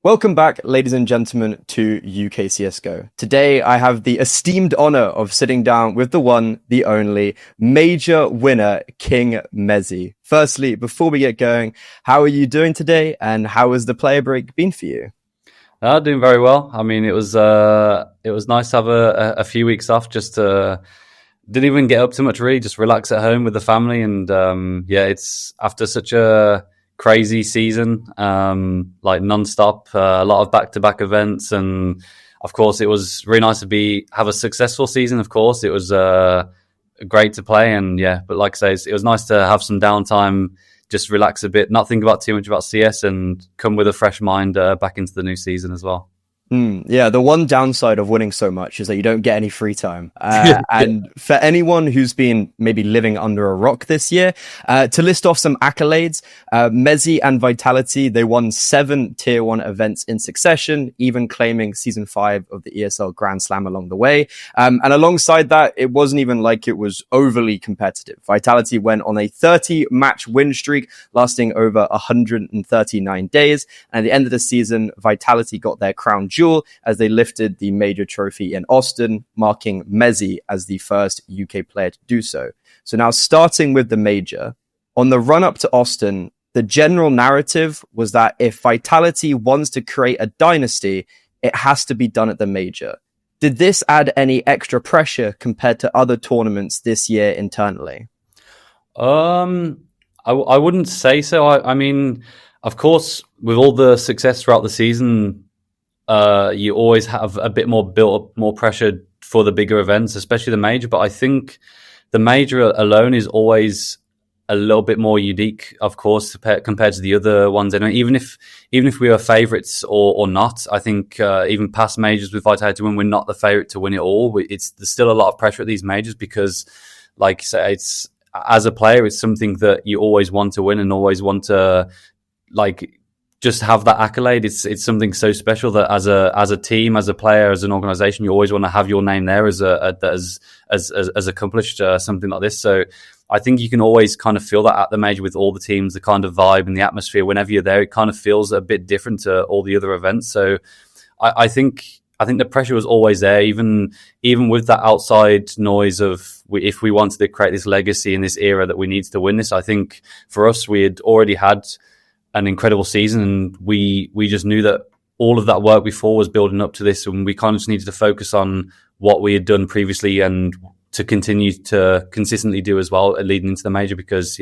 Welcome back, ladies and gentlemen, to UKCSGO. Today, I have the esteemed honor of sitting down with the one, the only, major winner, Kingmezii. Firstly, before we get going, how are you doing today, and how has the player break been for you? Doing very well. I mean, it was nice to have a few weeks off. Just didn't even get up too much, really. Just relax at home with the family, and it's after such a crazy season, like non-stop, a lot of back-to-back events, and of course it was really nice to have a successful season. Of course it was great to play, and but like I say, it was nice to have some downtime, just relax a bit, not think about too much about CS, and come with a fresh mind back into the new season as well. Yeah, the one downside of winning so much is that you don't get any free time. And for anyone who's been maybe living under a rock this year, to list off some accolades, mezii and Vitality, they won 7 Tier 1 events in succession, even claiming Season 5 of the ESL Grand Slam along the way. And alongside that, it wasn't even like it was overly competitive. Vitality went on a 30-match win streak, lasting over 139 days. And at the end of the season, Vitality got their crown jewel as they lifted the major trophy in Austin, marking mezii as the first UK player to do so. So now, starting with the major, on the run-up to Austin, the general narrative was that if Vitality wants to create a dynasty, it has to be done at the major. Did this add any extra pressure compared to other tournaments this year internally? I wouldn't say so. I mean, of course, with all the success throughout the season, you always have a bit more built up, more pressure for the bigger events, especially the major. But I think the major alone is always a little bit more unique, of course, compared to the other ones. Anyway, even if we were favourites or not, I think even past majors with Vitality, when we're not the favourite to win it all, there's still a lot of pressure at these majors because, like you say, it's as a player, it's something that you always want to win and always want to just have that accolade. It's something so special that as a team, as a player, as an organization, you always want to have your name there as accomplished something like this. So I think you can always kind of feel that at the major with all the teams, the kind of vibe and the atmosphere. Whenever you're there, it kind of feels a bit different to all the other events. So I think the pressure was always there, even with that outside noise of if we wanted to create this legacy in this era that we need to win this. I think for us, we had already had an incredible season, and we just knew that all of that work before was building up to this, and we kind of just needed to focus on what we had done previously and to continue to consistently do as well leading into the major. Because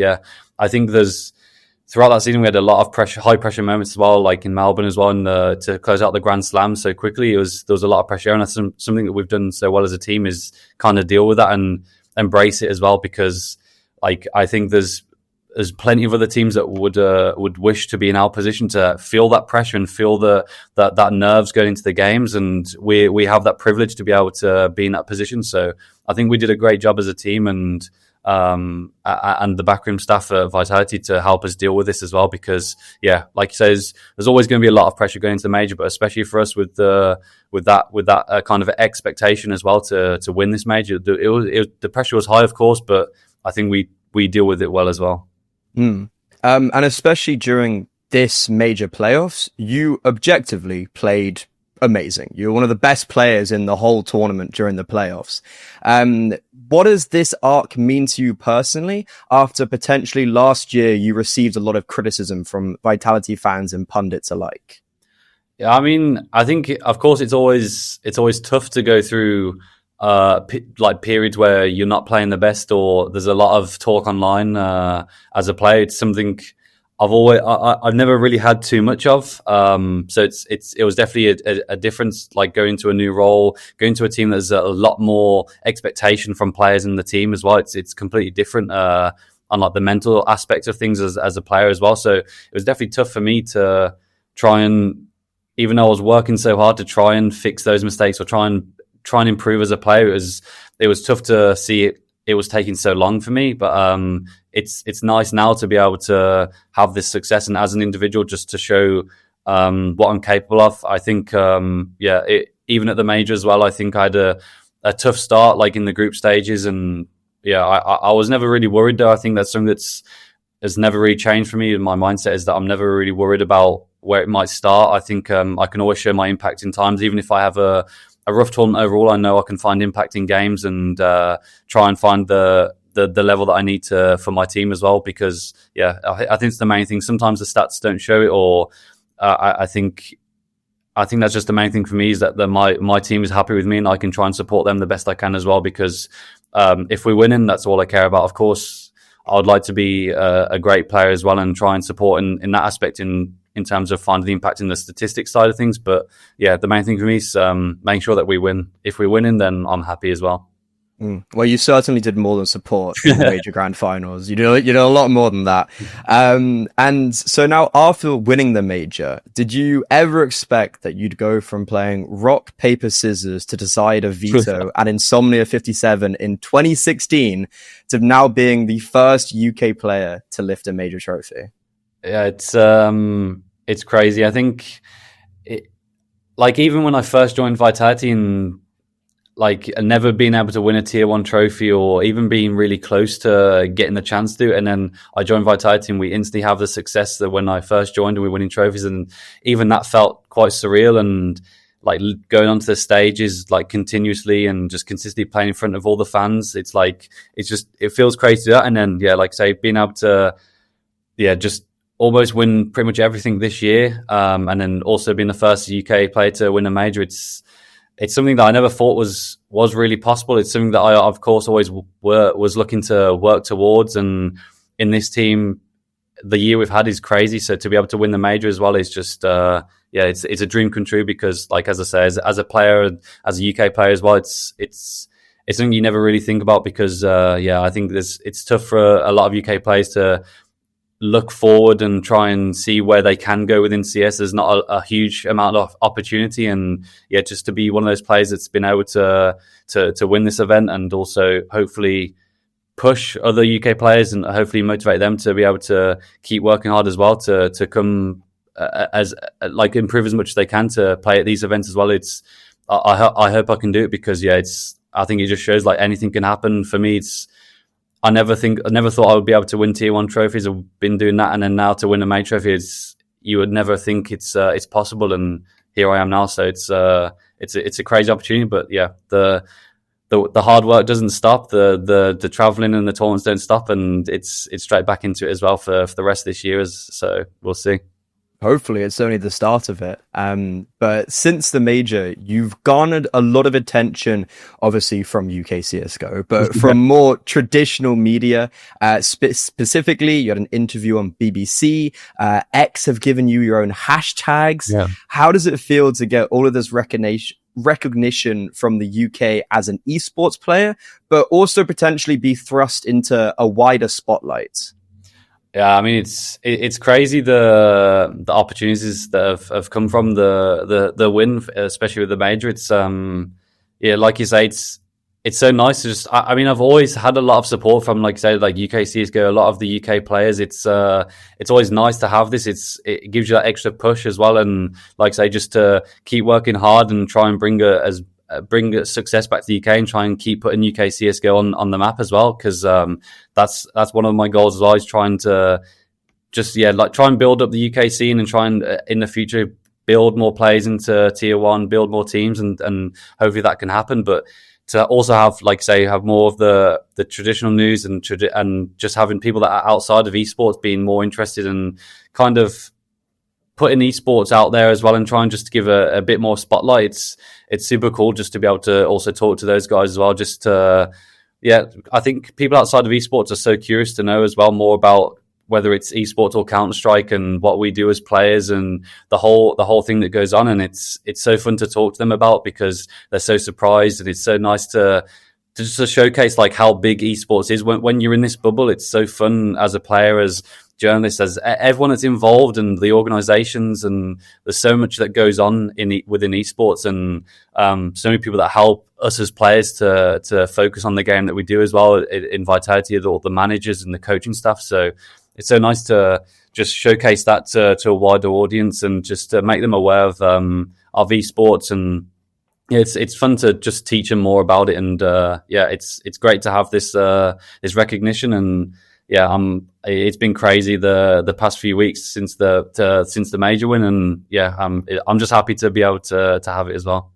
I think throughout that season we had a lot of high pressure moments as well, like in Melbourne as well, and to close out the Grand Slam so quickly, there was a lot of pressure, and that's something that we've done so well as a team, is kind of deal with that and embrace it as well. Because I think there's plenty of other teams that would wish to be in our position to feel that pressure and feel that nerves going into the games, and we have that privilege to be able to be in that position. So I think we did a great job as a team, and the backroom staff at Vitality to help us deal with this as well. Because like you say, there's always going to be a lot of pressure going into the major, but especially for us with that kind of expectation as well to win this major, the pressure was high, of course, but I think we deal with it well as well. And especially during this major playoffs, you objectively played amazing. You're one of the best players in the whole tournament during the playoffs. What does this arc mean to you personally, after potentially last year you received a lot of criticism from Vitality fans and pundits alike? Yeah, I mean, I think, of course, it's always tough to go through periods where you're not playing the best, or there's a lot of talk online as a player. It's something I've never really had too much of. So it was definitely a difference, like going to a new role, going to a team that's a lot more expectation from players in the team as well. It's completely different on like the mental aspect of things as a player as well. So it was definitely tough for me to try and, even though I was working so hard to try and fix those mistakes or try and improve as a player, it was tough to see it was taking so long for me. But it's nice now to be able to have this success, and as an individual just to show what I'm capable of. I think even at the major as well, I think I had a tough start, like in the group stages, and I was never really worried though. I think that's something that's has never really changed for me. And my mindset is that I'm never really worried about where it might start. I think I can always show my impact in times, even if I have a rough tournament overall. I know I can find impact in games and try and find the level that I need to for my team as well. Because I think it's the main thing. Sometimes the stats don't show it, or I think that's just the main thing for me, is that my team is happy with me and I can try and support them the best I can as well. Because if we're winning, that's all I care about. Of course, I would like to be a great player as well and try and support in that aspect in terms of finding the impact in the statistics side of things. But yeah, the main thing for me is making sure that we win. If we're winning, then I'm happy as well. Well, you certainly did more than support in the major grand finals. You did a lot more than that. And so now, after winning the major, did you ever expect that you'd go from playing rock, paper, scissors to decide a veto and Insomnia 57 in 2016 to now being the first UK player to lift a major trophy? Yeah, it's crazy. I think even when I first joined Vitality and never being able to win a tier 1 trophy or even being really close to getting the chance to, and then I joined Vitality and we instantly have the success that when I first joined and we're winning trophies, and even that felt quite surreal. And going onto the stages continuously and just consistently playing in front of all the fans, it feels crazy to do that. And then being able to just almost win pretty much everything this year, and then also being the first UK player to win a major, it's something that I never thought was really possible. It's something that I, of course, always was looking to work towards. And in this team, the year we've had is crazy. So to be able to win the major as well is just, it's a dream come true. Because, as I say, as a player, as a UK player as well, it's something you never really think about. Because, I think it's tough for a lot of UK players to look forward and try and see where they can go within CS. There's not a huge amount of opportunity, and just to be one of those players that's been able to win this event and also hopefully push other UK players and hopefully motivate them to be able to keep working hard as well to come as improve as much as they can to play at these events as well. I hope I can do it, because I think it just shows anything can happen. For me, I never thought I would be able to win tier 1 trophies. I've been doing that, and then now to win a major trophy, you would never think it's possible, and here I am now. So it's a crazy opportunity. But the hard work doesn't stop. The traveling and the tournaments don't stop, and it's straight back into it as well for the rest of this year. So we'll see. Hopefully it's only the start of it. But since the major, you've garnered a lot of attention, obviously from UKCSGO, but from more traditional media. Specifically, you had an interview on BBC. X have given you your own hashtags. Yeah. How does it feel to get all of this recognition from the UK as an esports player, but also potentially be thrust into a wider spotlight? Yeah, I mean, it's crazy the opportunities that have come from the win, especially with the major. It's like you say, it's so nice to just. I mean, I've always had a lot of support from UKCSGO, a lot of the UK players. It's always nice to have this. It gives you that extra push as well, and like I say, just to keep working hard and try and bring success back to the UK and try and keep putting UK CSGO on the map as well, because that's one of my goals as well, is trying to just try and build up the UK scene and try and in the future build more players into tier 1, build more teams, and hopefully that can happen. But to also have more of the traditional news and just having people that are outside of esports being more interested in kind of putting esports out there as well, and trying just to give a bit more spotlight. It's super cool just to be able to also talk to those guys as well. Just I think people outside of esports are so curious to know as well more about whether it's esports or Counter-Strike and what we do as players and the whole thing that goes on. And it's so fun to talk to them about, because they're so surprised, and it's so nice to showcase how big esports is when you're in this bubble. It's so fun as a player, as journalists, as everyone that's involved, and the organizations, and there's so much that goes on within esports, and so many people that help us as players to focus on the game that we do as well in Vitality, all the managers and the coaching staff. So it's so nice to just showcase that to a wider audience and just to make them aware of esports. And it's fun to just teach them more about it. And it's great to have this recognition. And it's been crazy the past few weeks since the major win, and yeah, I'm just happy to be able to have it as well.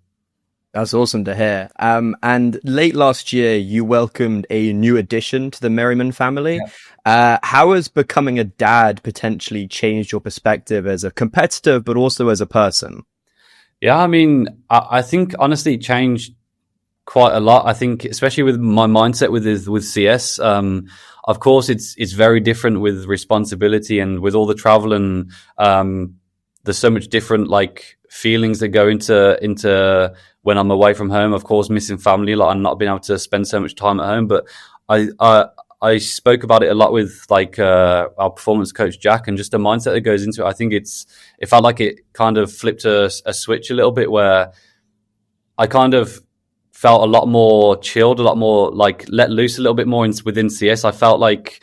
That's awesome to hear. And late last year, you welcomed a new addition to the Merriman family. Yeah. How has becoming a dad potentially changed your perspective as a competitor, but also as a person? Yeah, I mean, I think honestly it changed quite a lot. I think especially with my mindset with CS, of course it's very different with responsibility and with all the travel, and there's so much different like feelings that go into when I'm away from home. Of course, missing family, like I'm not being able to spend so much time at home. But I spoke about it a lot with like our performance coach Jack, and just the mindset that goes into it. I think it felt like it kind of flipped a switch a little bit, where I kind of felt a lot more chilled, a lot more like let loose a little bit more within CS. I felt like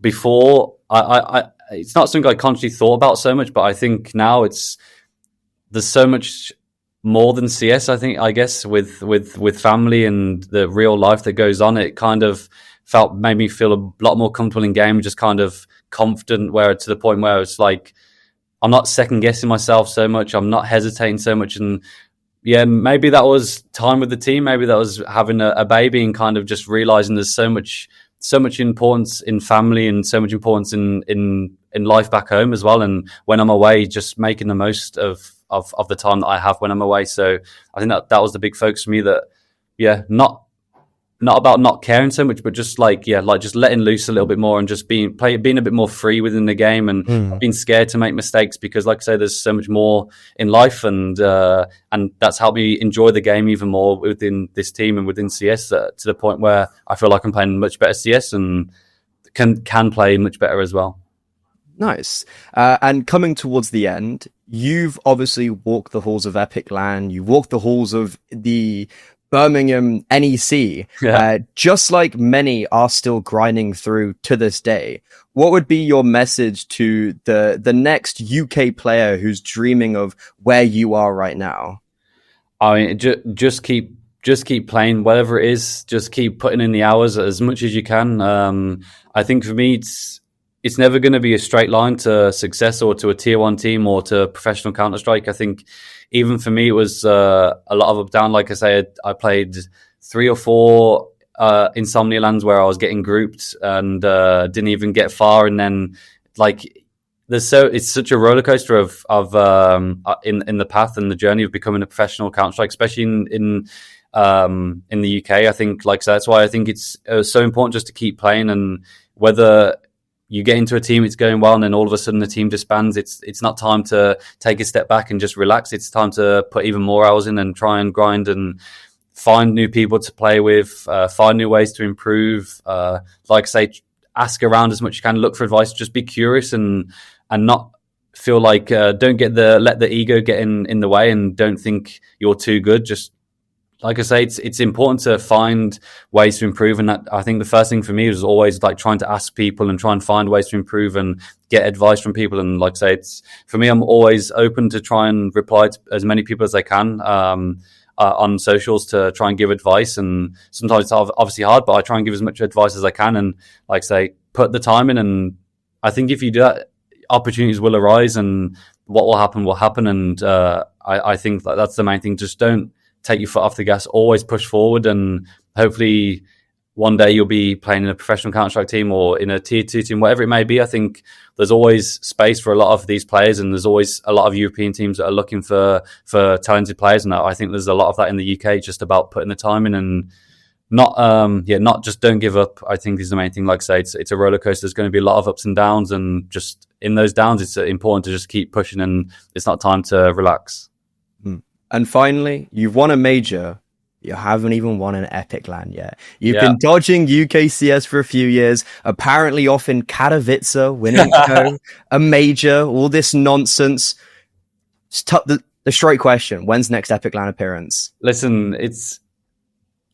before I it's not something I consciously thought about so much, but I think now there's so much more than CS. I guess with family and the real life that goes on, it kind of made me feel a lot more comfortable in game, just kind of confident, where to the point where it's like I'm not second guessing myself so much, I'm not hesitating so much. And yeah, maybe that was time with the team, maybe that was having a baby and kind of just realizing there's so much importance in family and so much importance in life back home as well. And when I'm away, just making the most of the time that I have when I'm away. So I think that was the big focus for me, that not about not caring so much, but just just letting loose a little bit more and just being a bit more free within the game, and not being scared to make mistakes, because like I say, there's so much more in life, and that's helped me enjoy the game even more within this team and within CS, to the point where I feel like I'm playing much better CS and can play much better as well. Nice. And coming towards the end, you've obviously walked the halls of EPIC.LAN, you walked the halls of the Birmingham NEC, just like many are still grinding through to this day. What would be your message to the next UK player who's dreaming of where you are right now? I mean, just keep playing, whatever it is. Just keep putting in the hours as much as you can. I think for me, it's never going to be a straight line to success or to a tier 1 team or to professional Counter-Strike. I think even for me, it was a lot of up down. Like I say, I played 3 or 4 Insomnia lands where I was getting grouped and didn't even get far. And then like it's such a roller coaster of in the path and the journey of becoming a professional Counter-Strike, especially in the UK. I think so that's why I think it's so important just to keep playing, and whether you get into a team, it's going well, and then all of a sudden the team disbands. It's not time to take a step back and just relax. It's time to put even more hours in and try and grind and find new people to play with, find new ways to improve. Like I say, ask around as much as you can, look for advice, just be curious and not feel like don't let the ego get in the way, and don't think you're too good. Just like I say, it's important to find ways to improve, and that, I think the first thing for me was always like trying to ask people and try and find ways to improve and get advice from people. And like I say, for me, I'm always open to try and reply to as many people as I can on socials to try and give advice. And sometimes it's obviously hard, but I try and give as much advice as I can, and like I say, put the time in. And I think if you do that, opportunities will arise, and what will happen. And I think that's the main thing. Just don't take your foot off the gas, always push forward, and hopefully one day you'll be playing in a professional Counter-Strike team or in a tier 2 team, whatever it may be. I think there's always space for a lot of these players, and there's always a lot of European teams that are looking for talented players, and I think there's a lot of that in the UK. Just about putting the time in and not just don't give up. I think is the main thing. Like I say, it's a roller coaster. There's going to be a lot of ups and downs, and just in those downs, it's important to just keep pushing, and it's not time to relax. And finally, you've won a major. You haven't even won an EPIC.LAN yet. You've been dodging UKCS for a few years, apparently off in Katowice, winning a major, all this nonsense. The straight question, when's next EPIC.LAN appearance? Listen,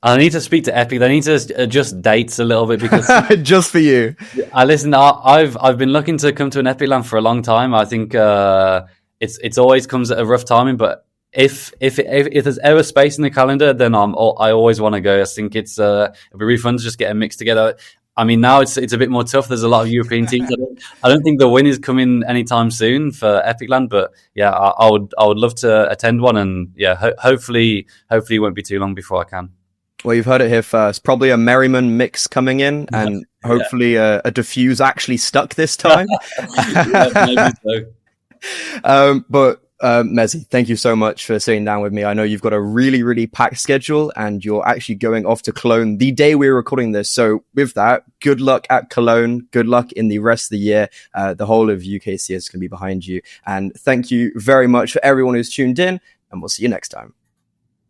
I need to speak to Epic. They need to adjust dates a little bit, because just for you. I've been looking to come to an EPIC.LAN for a long time. I think it's always comes at a rough timing, but if there's ever space in the calendar, then I always want to go. I think it'll be really fun to just get a mix together. I mean, now it's a bit more tough. There's a lot of European teams. I don't think the win is coming anytime soon for EPIC.LAN, but yeah, I would love to attend one, and yeah, hopefully it won't be too long before I can. Well, you've heard it here first. Probably a Merriman mix coming in, and hopefully a diffuse actually stuck this time. Maybe so. But Mezii, thank you so much for sitting down with me. I know you've got a really, really packed schedule, and you're actually going off to Cologne the day we're recording this. So with that, good luck at Cologne. Good luck in the rest of the year. The whole of UKCS is going to be behind you. And thank you very much for everyone who's tuned in, and we'll see you next time.